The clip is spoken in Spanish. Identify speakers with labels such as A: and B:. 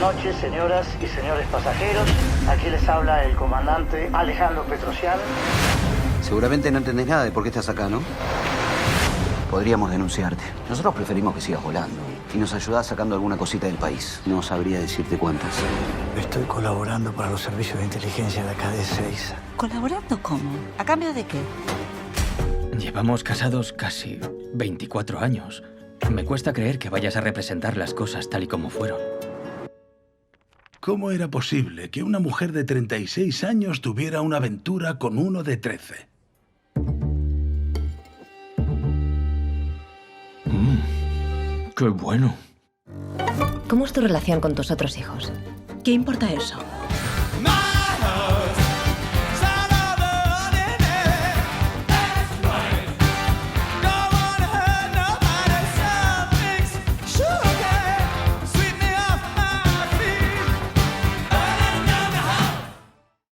A: noches, señoras y señores pasajeros. Aquí les habla el comandante Alejandro Petrosian.
B: Seguramente no entendés nada de por qué estás acá, ¿no? Podríamos denunciarte. Nosotros preferimos que sigas volando y nos ayudás sacando alguna cosita del país. No sabría decirte cuántas.
C: Estoy colaborando para los servicios de inteligencia de acá de Ezeiza.
D: ¿Colaborando cómo? ¿A cambio de qué?
E: Llevamos casados casi 24 años. Me cuesta creer que vayas a representar las cosas tal y como fueron.
F: ¿Cómo era posible que una mujer de 36 años tuviera una aventura con uno de 13?
E: ¡Qué bueno!
G: ¿Cómo es tu relación con tus otros hijos?
D: ¿Qué importa eso?